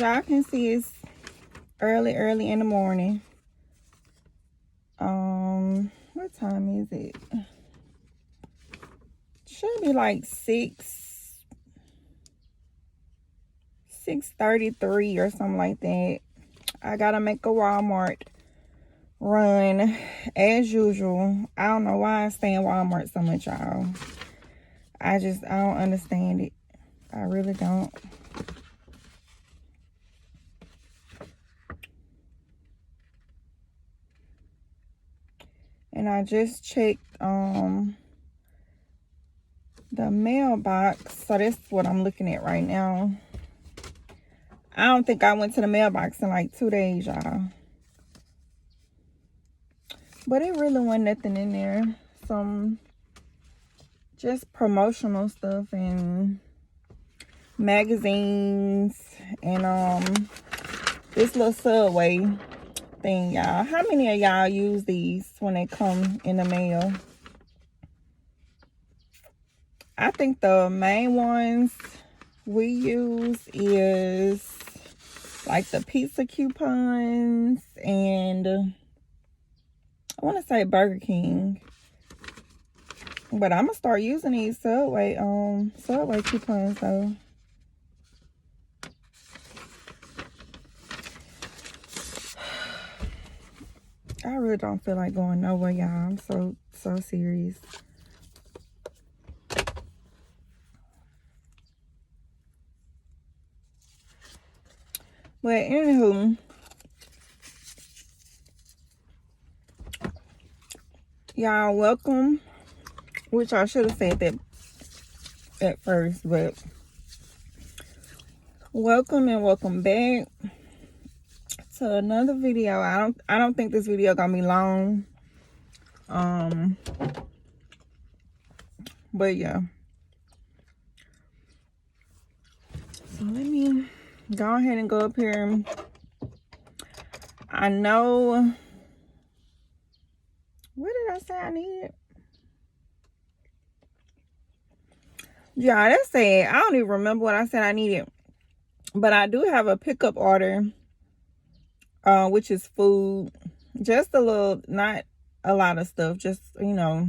y'all can see, it's early in the morning. What time is it? Should be like 6:33 or something like that. I gotta make a Walmart run as usual. I don't know why I stay in Walmart so much, y'all. I don't understand it. I really don't. And I just checked the mailbox. So that's what I'm looking at right now. I don't think I went to the mailbox in like 2 days, y'all. But it really wasn't nothing in there. Some just promotional stuff and magazines and this little Subway thing, y'all. How many of y'all use these when they come in the mail? I think the main ones we use is like the pizza coupons and I want to say Burger King. But I'm gonna start using these Subway coupons though. I really don't feel like going nowhere, y'all. I'm so serious. But anywho, y'all, welcome. Which I should have said that at first, but welcome and welcome back to another video. I don't think this video gonna be long. But yeah. So let me go ahead and go up here. I know, what did I say I needed? Yeah, that's it. I don't even remember what I said I needed. But I do have a pickup order, which is food. Just a little, not a lot of stuff. Just, you know,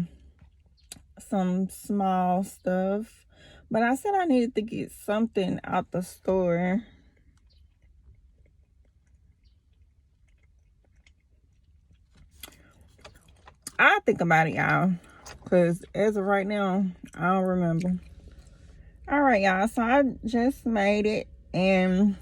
some small stuff. But I said I needed to get something out the store. I'll think about it, y'all. Because as of right now, I don't remember. Alright, y'all. So I just made it. And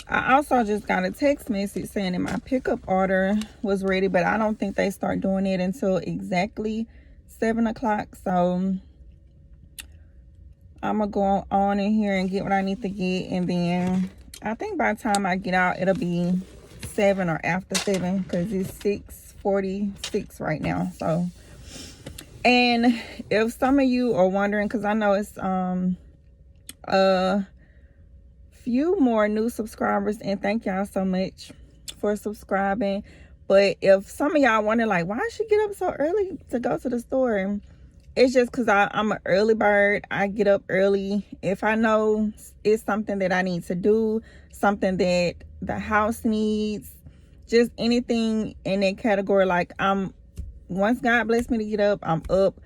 I also just got a text message saying that my pickup order was ready. But I don't think they start doing it until exactly 7 o'clock. So I'm going to go on in here and get what I need to get. And then I think by the time I get out, it'll be 7 or after 7. Because it's 6:46 right now. So, and if some of you are wondering, because I know it's a few more new subscribers. And thank y'all so much for subscribing. But if some of y'all wonder, like, why should get up so early to go to the store? It's just because I'm an early bird. I get up early. If I know it's something that I need to do, something that the house needs, just anything in that category, like once God bless me to get up, I'm up,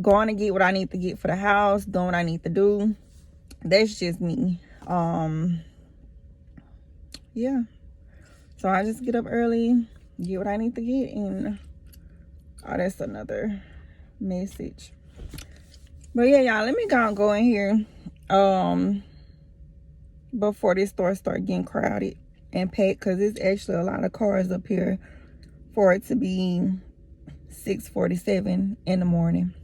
going to get what I need to get for the house, doing what I need to do. That's just me. Yeah. So I just get up early, get what I need to get, and oh, that's another message. But yeah, y'all, let me go in here before this store start getting crowded and packed, because it's actually a lot of cars up here for it to be 6:47 in the morning.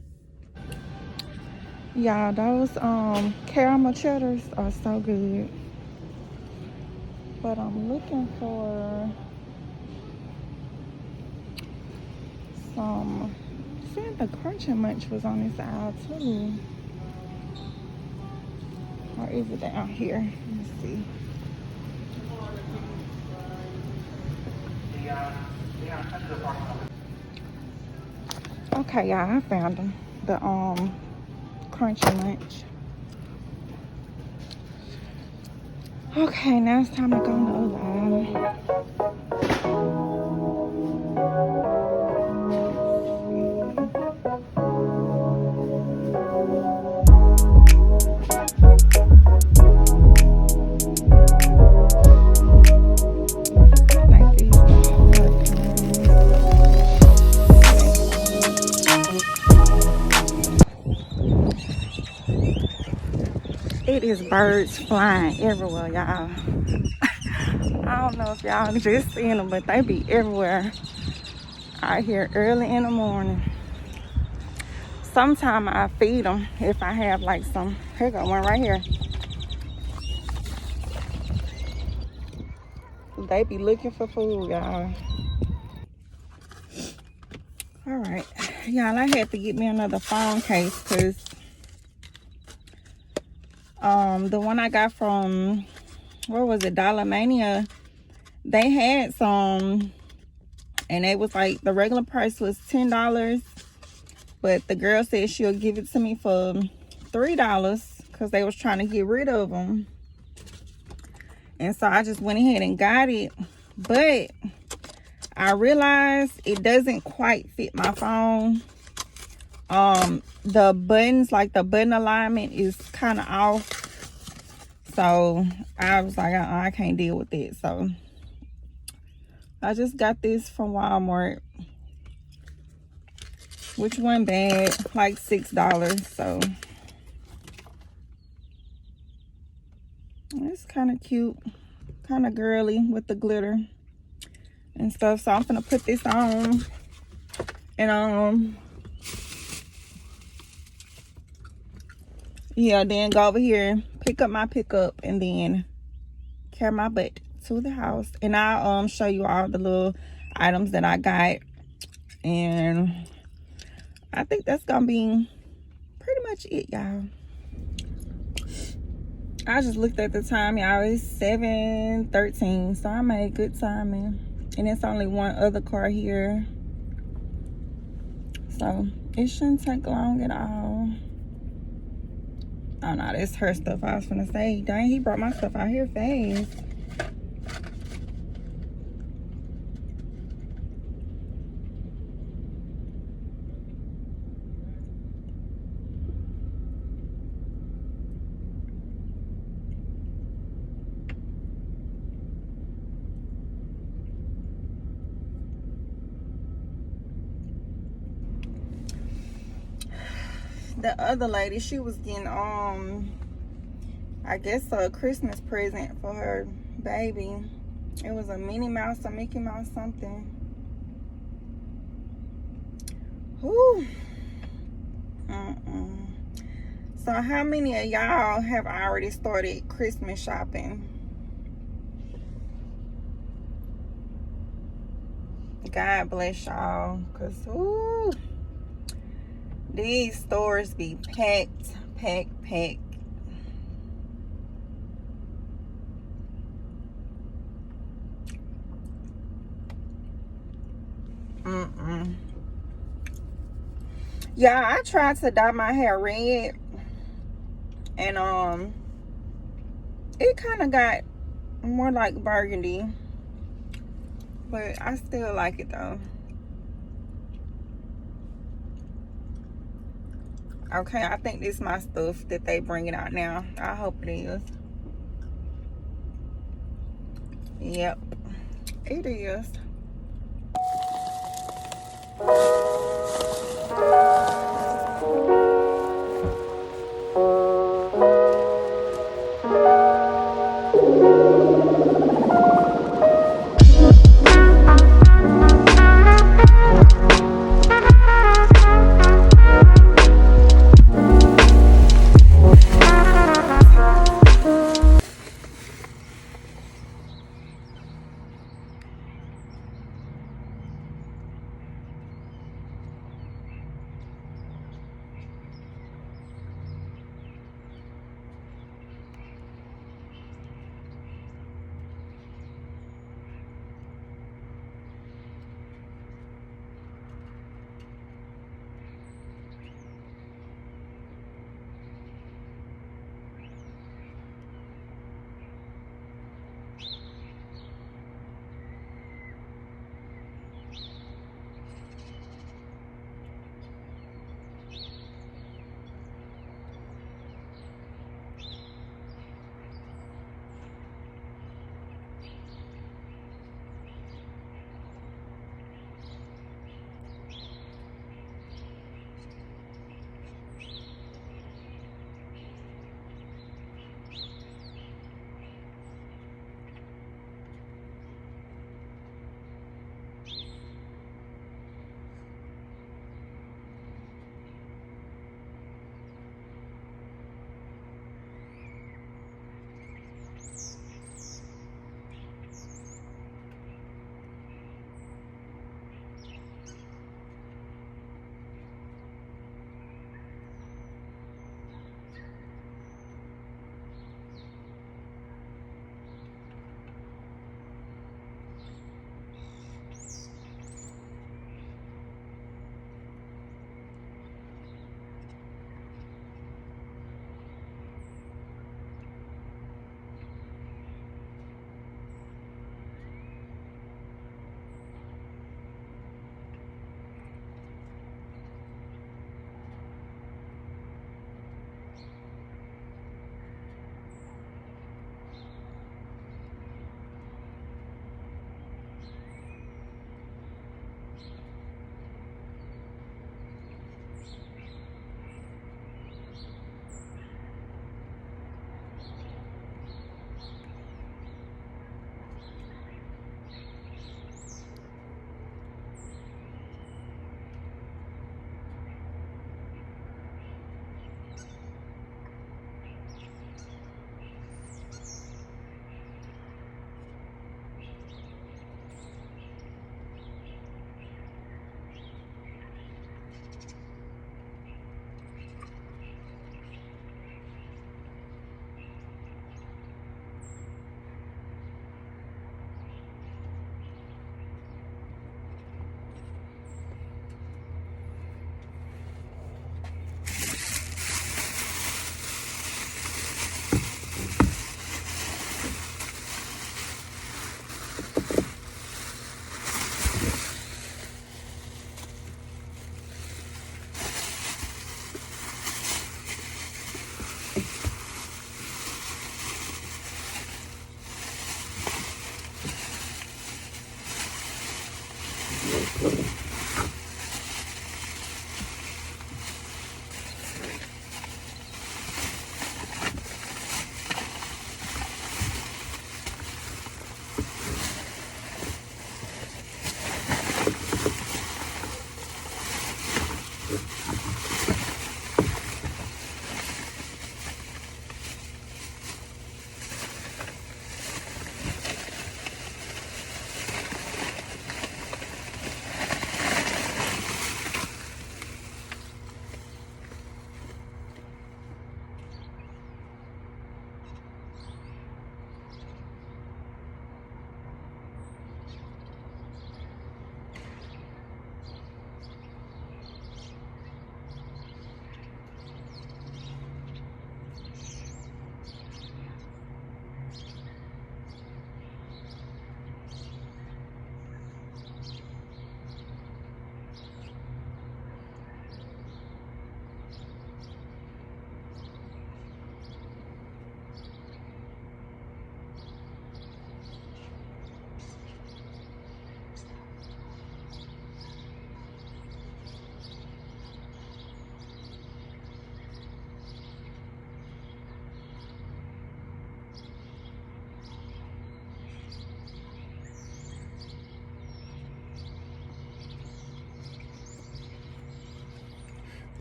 Y'all, those caramel cheddars are so good. But I'm looking for some. Said the Crunch and Munch was on this aisle too. Or is it down here? Let me see. Okay, y'all, I found them. The Crunch and Munch. Okay, now it's time to go on the other eye. It is birds flying everywhere, y'all. I don't know if y'all just seen them, but they be everywhere out here early in the morning. Sometimes I feed them if I have like some. Here go one right here. They be looking for food, y'all. All right, y'all, I had to get me another phone case because the one I got from, where was it, Dollar Mania, they had some, and it was like the regular price was $10, but the girl said she'll give it to me for $3 because they was trying to get rid of them. And so I just went ahead and got it, but I realized it doesn't quite fit my phone. The buttons, like the button alignment is kind of off. So I was like, I can't deal with it. So I just got this from Walmart, which wasn't bad, like $6. So it's kind of cute, kind of girly with the glitter and stuff. So I'm gonna put this on and yeah, then go over here, pick up my pickup, and then carry my butt to the house. And I'll show you all the little items that I got. And I think that's gonna be pretty much it, y'all. I just looked at the time, y'all. It's 7:13, so I made good timing. And it's only one other car here, so it shouldn't take long at all. Oh no, that's her stuff. I was gonna say, dang, he brought my stuff out here fast. The other lady, she was getting I guess a Christmas present for her baby. It was a Minnie Mouse, a Mickey Mouse, something. Whew. So how many of y'all have already started Christmas shopping? God bless y'all, because ooh, these stores be packed. Yeah, I tried to dye my hair red, and it kind of got more like burgundy, but I still like it though. Okay, I think this is my stuff that they bringing out now. I hope it is. Yep, it is.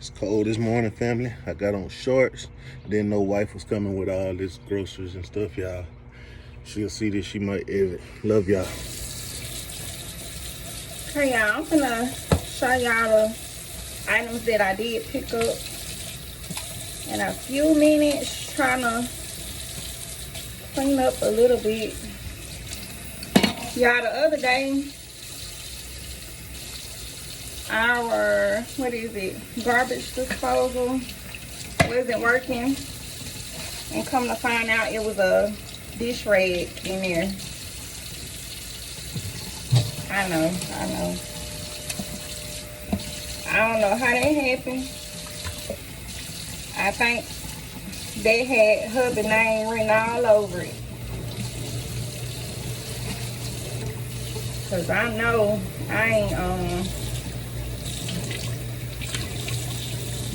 It's cold this morning, family. I got on shorts. Didn't know wife was coming with all this groceries and stuff, y'all. She'll see this, she might edit. Love y'all. Okay, y'all, I'm gonna show y'all the items that I did pick up in a few minutes, trying to clean up a little bit. Y'all, the other day, our, garbage disposal wasn't working, and come to find out it was a dish rag in there. I know. I don't know how that happened. I think they had hubby name written all over it. Cause I know I ain't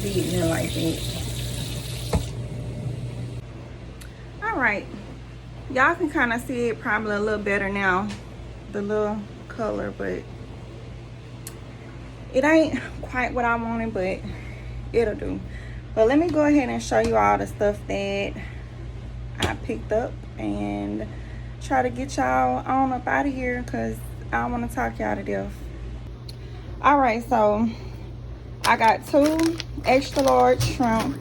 did nothing like that. Alright. Y'all can kind of see it probably a little better now. The little color, but it ain't quite what I wanted, but it'll do. But let me go ahead and show you all the stuff that I picked up and try to get y'all on up out of here, because I don't want to talk y'all to death. Alright, so I got 2 extra large shrimp,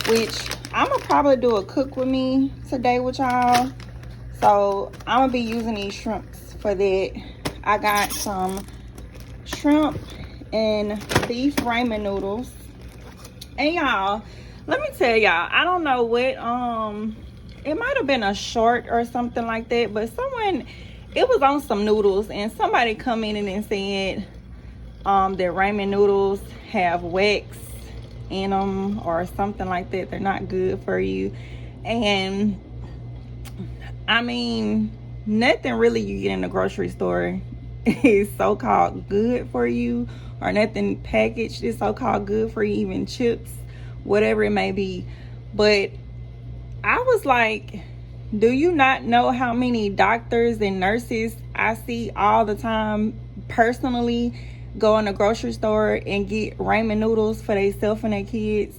which I'm gonna probably do a cook with me today with y'all. So I'm gonna be using these shrimps for that. I got some shrimp and beef ramen noodles. And y'all, let me tell y'all, I don't know what, it might have been a short or something like that, but it was on some noodles, and somebody come in and said that ramen noodles have wax in them or something like that. They're not good for you. And I mean, nothing really you get in the grocery store is so-called good for you, or nothing packaged is so-called good for you, even chips, whatever it may be. But I was like, do you not know how many doctors and nurses I see all the time personally go in the grocery store and get ramen noodles for themselves and their kids?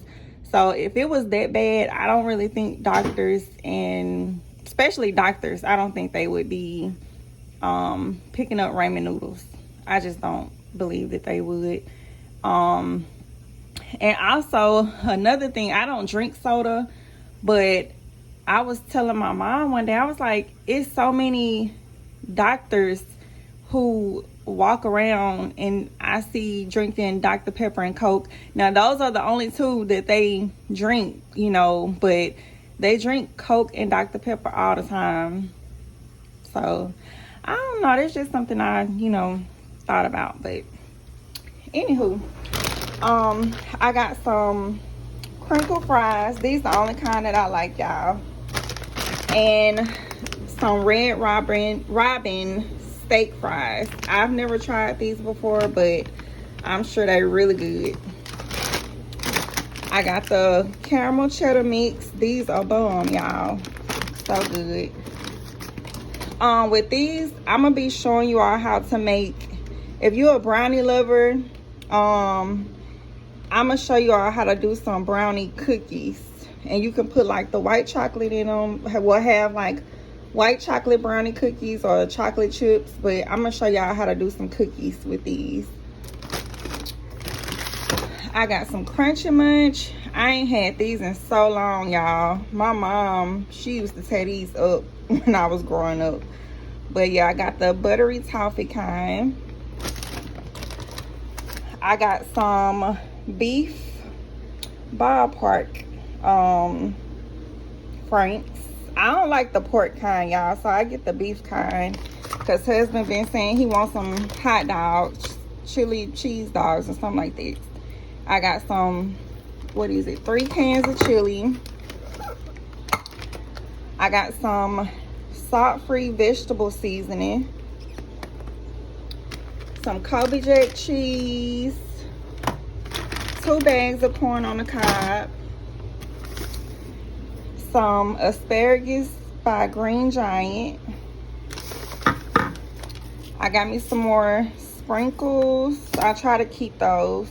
So if it was that bad, I don't really think doctors, and especially doctors, I don't think they would be picking up ramen noodles. I just don't believe that they would. And also another thing, I don't drink soda, but I was telling my mom one day, I was like, it's so many doctors who walk around and I see drinking Dr. Pepper and Coke. Now those are the only 2 that they drink, you know, but they drink Coke and Dr. Pepper all the time. So I don't know, that's just something I, thought about. But anywho, I got some crinkle fries. These are the only kind that I like, y'all. And some Red Robin steak fries. I've never tried these before, but I'm sure they're really good. I got the caramel cheddar mix. These are bomb, y'all. So good. With these, I'm gonna be showing you all how to make, if you're a brownie lover, I'm gonna show you all how to do some brownie cookies. And you can put like the white chocolate in them. We'll have like white chocolate brownie cookies or chocolate chips, but I'm gonna show y'all how to do some cookies with these. I got some Crunchy Munch. I ain't had these in so long, y'all. My mom, she used to tear these up when I was growing up. But yeah, I got the buttery toffee kind. I got some beef ballpark franks. I don't like the pork kind, y'all, so I get the beef kind, because husband been saying he wants some hot dogs, chili cheese dogs or something like that. I got some, 3 cans of chili. I got some salt-free vegetable seasoning, some Kobe Jack cheese, 2 bags of corn on the cob, some asparagus by Green Giant. I got me some more sprinkles. I try to keep those.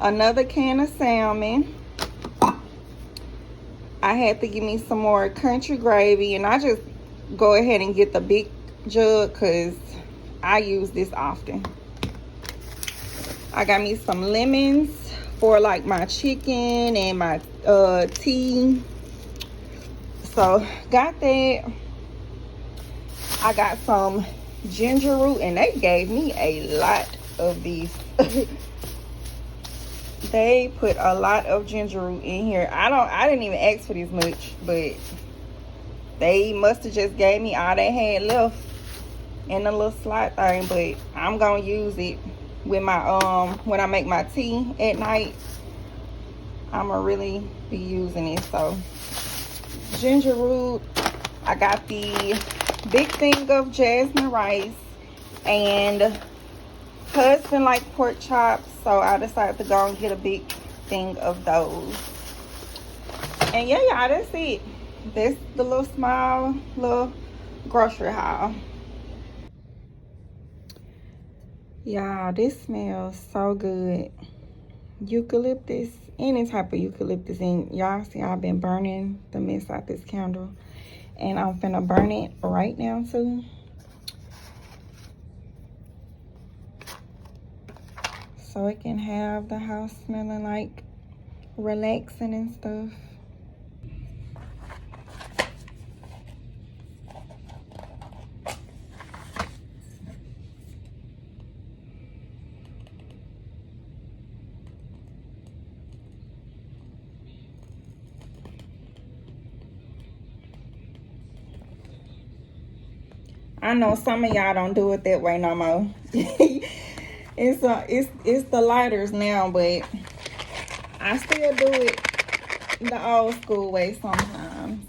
another can of salmon. I had to give me some more country gravy, and I just go ahead and get the big jug because I use this often. I got me some lemons for like my chicken and my tea. So got that. I got some ginger root, and they gave me a lot of these. They put a lot of ginger root in here. I didn't even ask for this much, but they must have just gave me all they had left in the little slot thing. But I'm gonna use it with my when I make my tea at night. I'ma really be using it. So ginger root. I got the big thing of jasmine rice, and husband like pork chops, so I decided to go and get a big thing of those. And yeah, y'all, that's it. That's the little small little grocery haul. Y'all, this smells so good. Eucalyptus, any type of eucalyptus. And y'all see I've been burning the mess out this candle, and I'm finna burn it right now too. So it can have the house smelling like relaxing and stuff. I know some of y'all don't do it that way no more. It's the lighters now, but I still do it the old school way sometimes.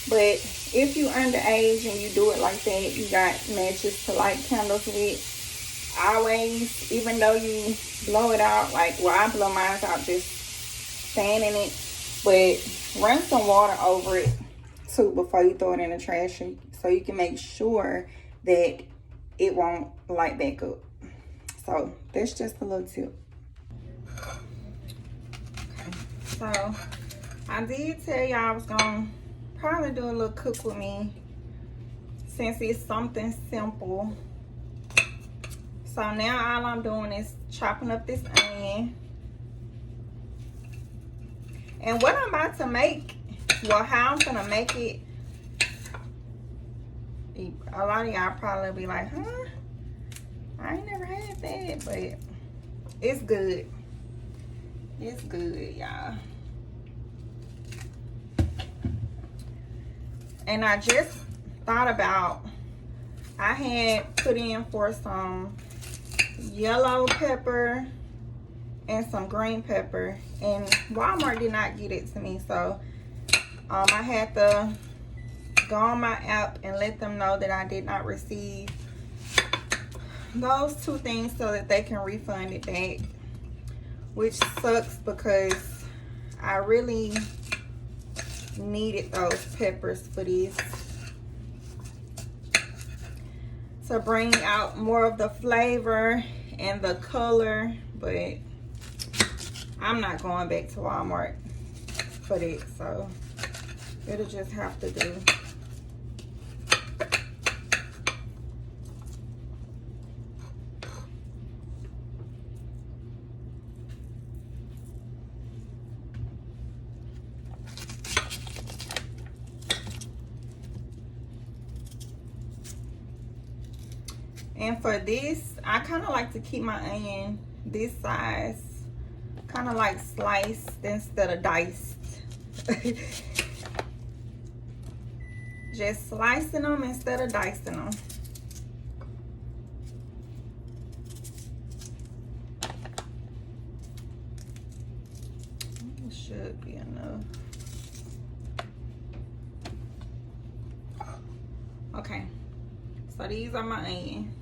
But if you underage and you do it like that, you got matches to light candles with. Always, even though you blow it out, like, well, I blow mine out just fanning it, but run some water over it too before you throw it in the trash, so you can make sure that it won't light back up. So that's just a little tip. Okay, so I did tell y'all I was gonna probably do a little cook with me, since it's something simple. So now all I'm doing is chopping up this onion. And what I'm about to make, well, how I'm gonna make it, a lot of y'all probably be like, huh? I ain't never had that, but it's good. It's good, y'all. And I just thought about, I had put in for some yellow pepper and some green pepper, and Walmart did not get it to me, so I had to go on my app and let them know that I did not receive those two things, so that they can refund it back, which sucks because I really needed those peppers for this to bring out more of the flavor and the color, but I'm not going back to Walmart for that, so it'll just have to do. And for this, I kind of like to keep my onion this size, kind of like sliced instead of diced. Just slicing them instead of dicing them. It should be enough. Okay, so these are my onions.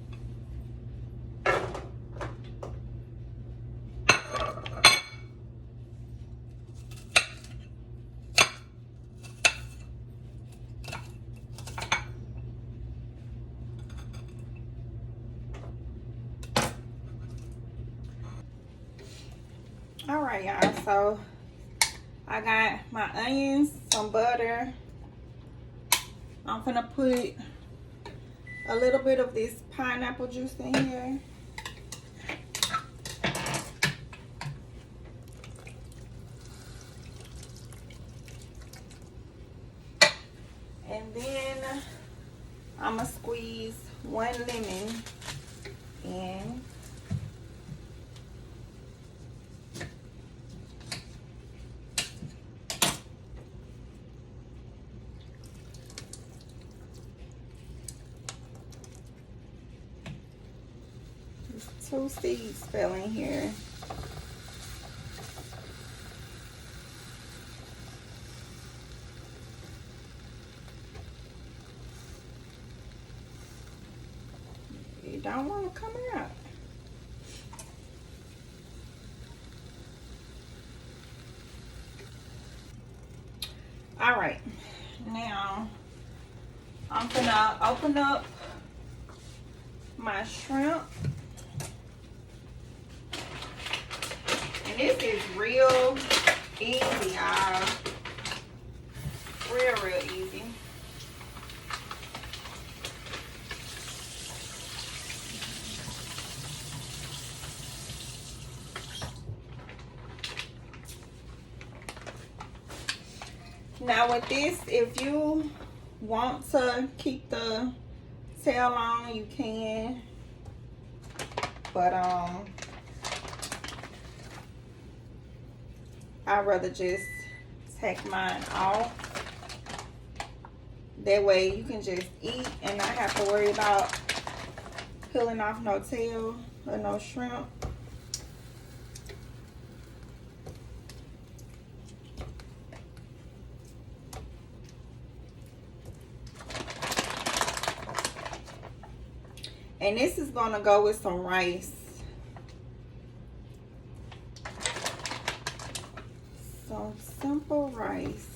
All right, y'all. So I got my onions, some butter. I'm gonna put a little bit of this pineapple juice in here. And then I'm gonna squeeze 1 lemon in. Just 2 seeds fell in here. You don't want to come out. All right, now I'm gonna open up my shrimp. And this is real easy, y'all. Real easy. Now with this, if you want to keep the tail on, you can. But I'd rather just take mine off. That way you can just eat and not have to worry about peeling off no tail or no shrimp. And this is gonna go with some rice. Some simple rice.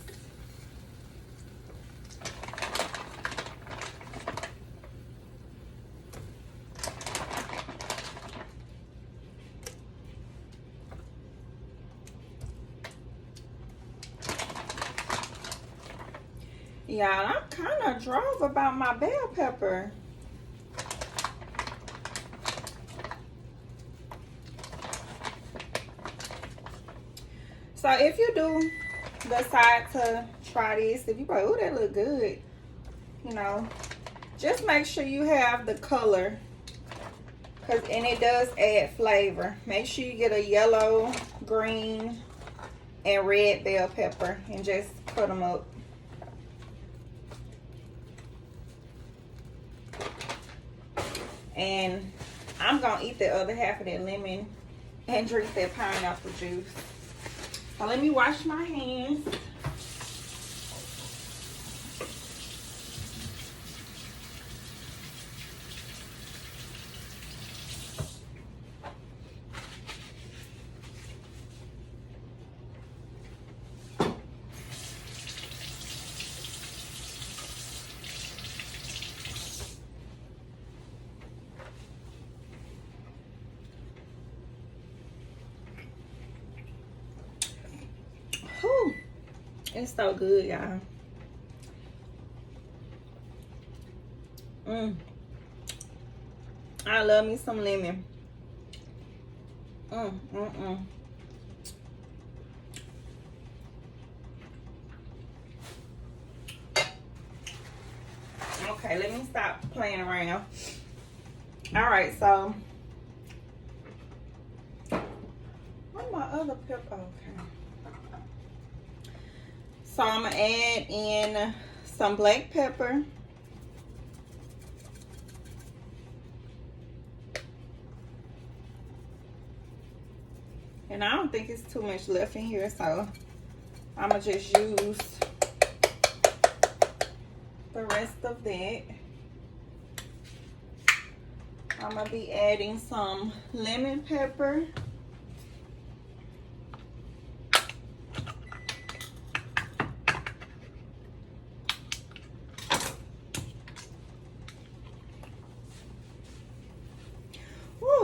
Y'all, I'm kind of drove about my bell pepper. So if you do decide to try this, if you go, oh, that look good, you know, just make sure you have the color, and it does add flavor. Make sure you get a yellow, green, and red bell pepper and just put them up. And I'm gonna eat the other half of that lemon and drink that pineapple juice. So let me wash my hands. Whew. It's so good, y'all. I love me some lemon. Okay, let me stop playing around. All right, so where's my other pepper? Okay. So I'm gonna add in some black pepper. And I don't think it's too much left in here, so I'm gonna just use the rest of that. I'm gonna be adding some lemon pepper.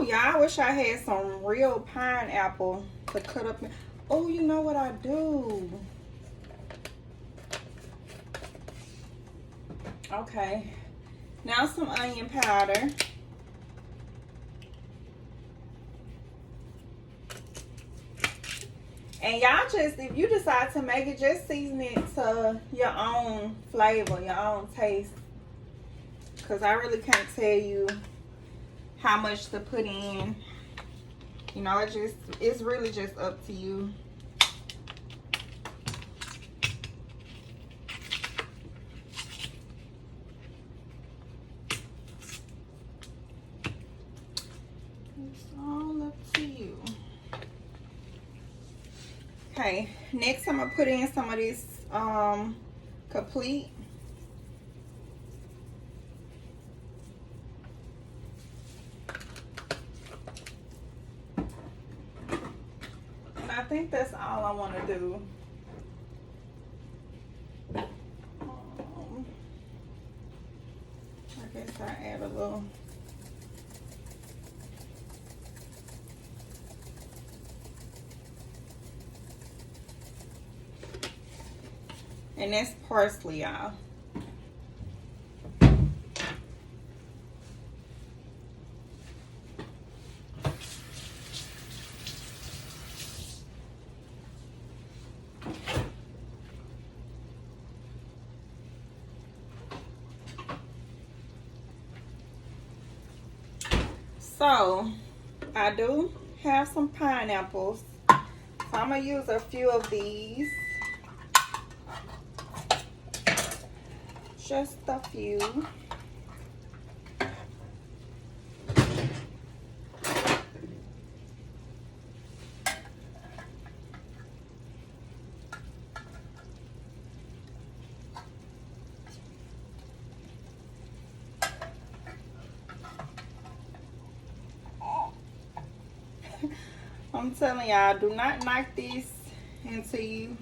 Y'all, I wish I had some real pineapple to cut up. Oh, you know what I do? Okay. Now some onion powder. And y'all just, if you decide to make it, just season it to your own flavor, your own taste. Because I really can't tell you how much to put in. You know, it's really just up to you. It's all up to you. Okay, next I'm gonna put in some of this complete. And I think that's all I want to do. I guess I add a little. And that's parsley, y'all. So, I do have some pineapples. So, I'm going to use a few of these. Just a few. I'm telling y'all, do not knock this until you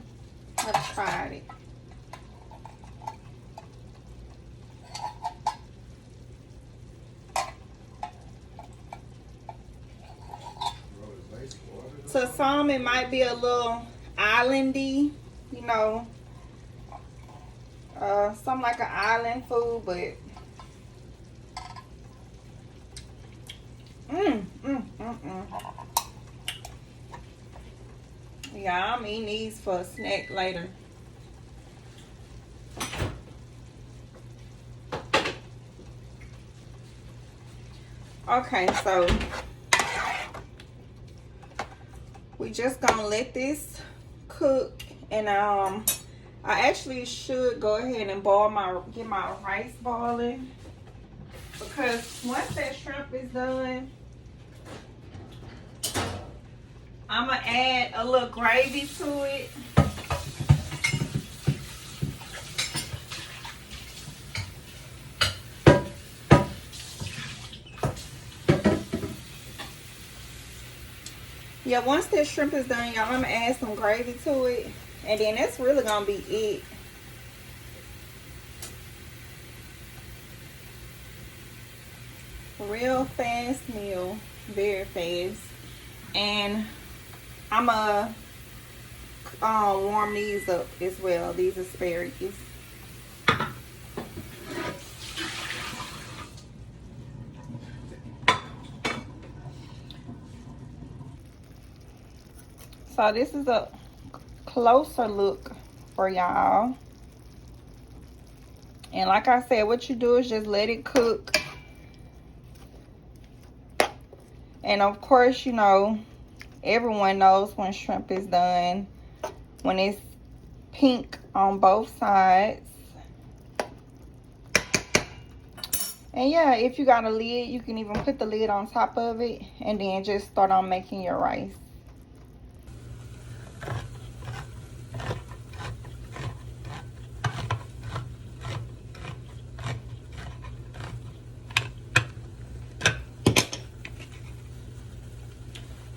have tried it. To some, it might be a little islandy, you know, something like an island food, but yeah, I'm eating these for a snack later. Okay, so we just gonna let this cook, and I actually should go ahead and get my rice boiling, because once that shrimp is done, I'm gonna add a little gravy to it. Yeah, once this shrimp is done, y'all, I'm gonna add some gravy to it, and then that's really gonna be it. Real fast meal, very fast. And I'm gonna warm these up as well, these asparagus. So this is a closer look for y'all. And like I said, what you do is just let it cook. And of course, you know, everyone knows when shrimp is done, when it's pink on both sides. And yeah, if you got a lid, you can even put the lid on top of it and then just start on making your rice.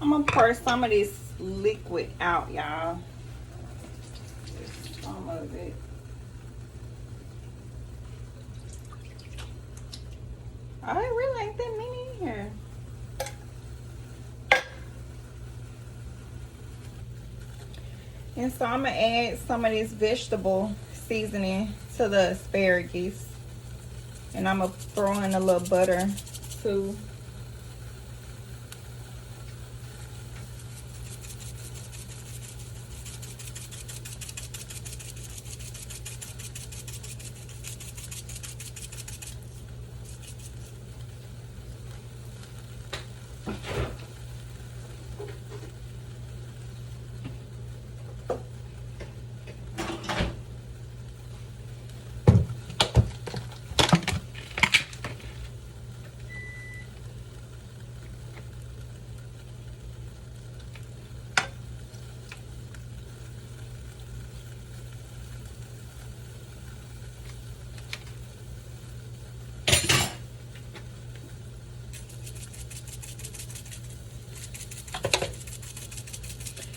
I'm gonna pour some of this liquid out, y'all. Some of it. Oh, it really ain't that many in here. And so I'm gonna add some of this vegetable seasoning to the asparagus. And I'm gonna throw in a little butter too.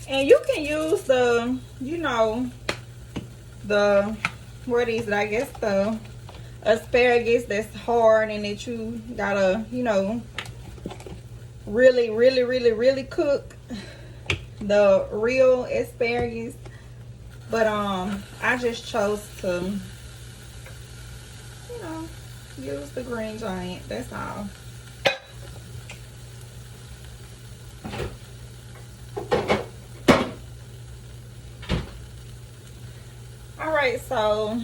And you can use the, you know, the, what is it? I guess the asparagus that's hard and that you gotta, you know, really cook the real asparagus. But I just chose to, you know, use the green giant. That's all. Alright, so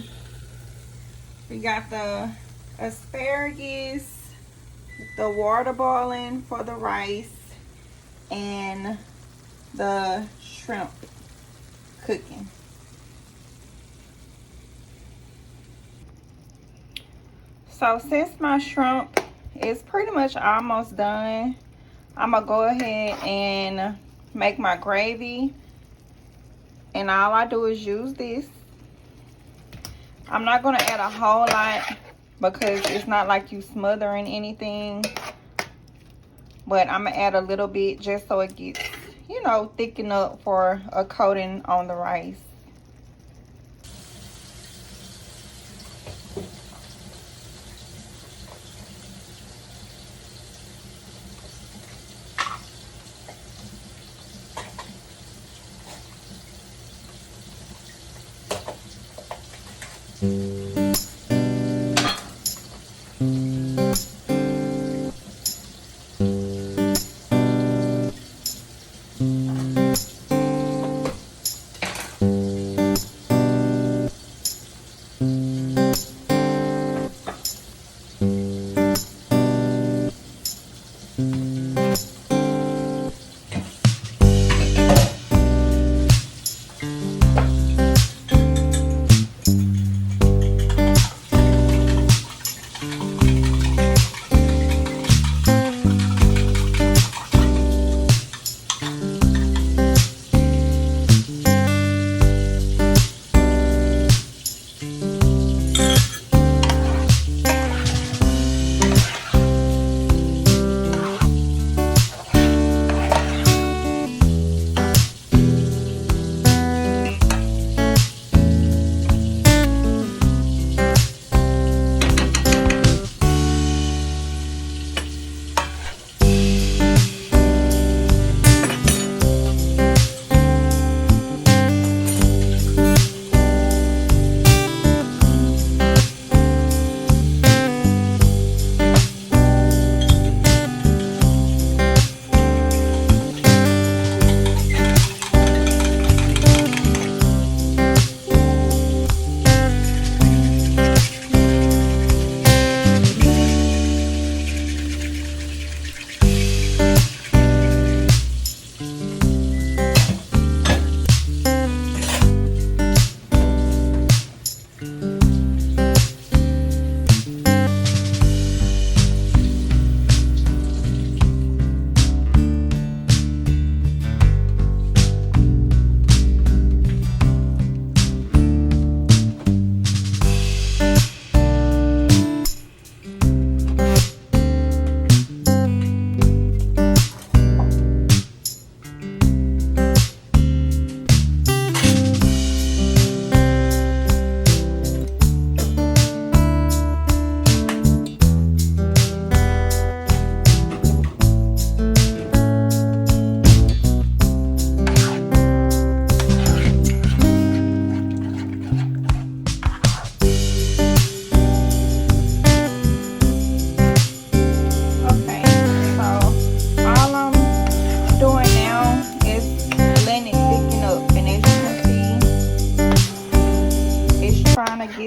we got the asparagus, the water boiling for the rice, and the shrimp cooking. So since my shrimp is pretty much almost done, I'm gonna go ahead and make my gravy. And all I do is use this. I'm not gonna add a whole lot because it's not like you smothering anything. But I'm gonna add a little bit just so it gets, you know, thicken up for a coating on the rice.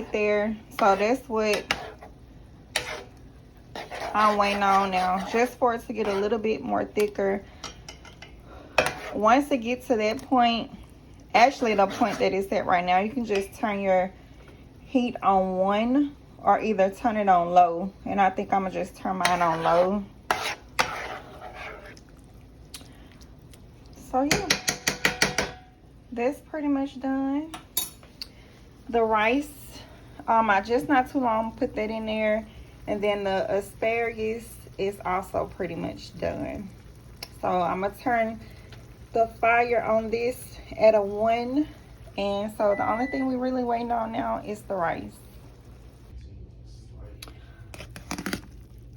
get there. So that's what I'm waiting on now, just for it to get a little bit more thicker. Once it gets to that point, actually the point that it's at right now, you can just turn your heat on 1 or either turn it on low. And I think I'm gonna just turn mine on low. So yeah, that's pretty much done. The rice, I just not too long put that in there, and then the asparagus is also pretty much done. So I'm gonna turn the fire on this at a 1, and so the only thing we really waiting on now is the rice.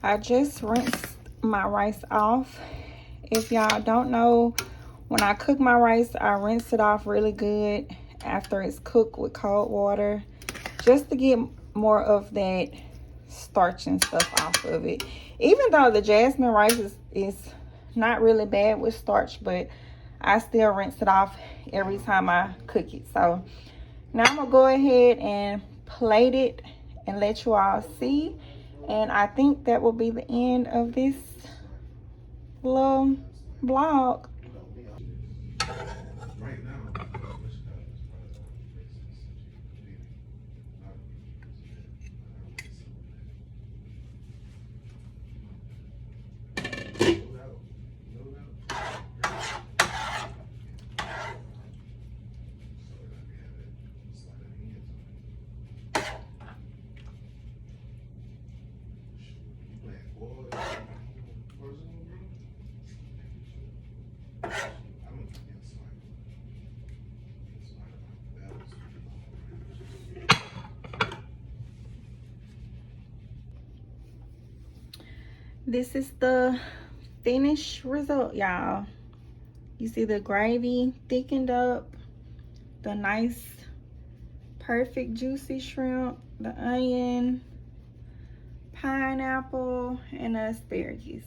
I just rinsed my rice off. If y'all don't know, when I cook my rice, I rinse it off really good after it's cooked with cold water, just to get more of that starch and stuff off of it. Even though the jasmine rice is not really bad with starch, but I still rinse it off every time I cook it. So now I'm gonna go ahead and plate it and let you all see. And I think that will be the end of this little vlog. This is the finished result, y'all. You see the gravy thickened up, the nice perfect juicy shrimp, the onion, pineapple, and the asparagus.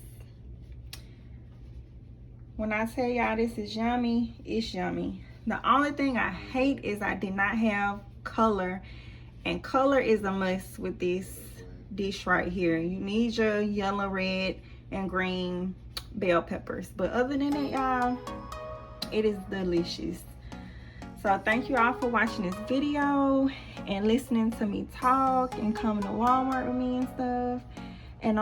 When I tell y'all this is yummy, it's yummy. The only thing I hate is I did not have color, and color is a must with this dish right here. You need your yellow, red, and green bell peppers, but other than that, y'all, it is delicious. So thank you all for watching this video and listening to me talk and coming to Walmart with me and stuff. And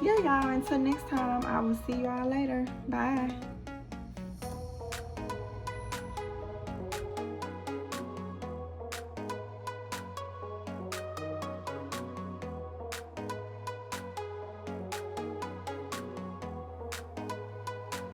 yeah, y'all, until next time, I will see y'all later. Bye.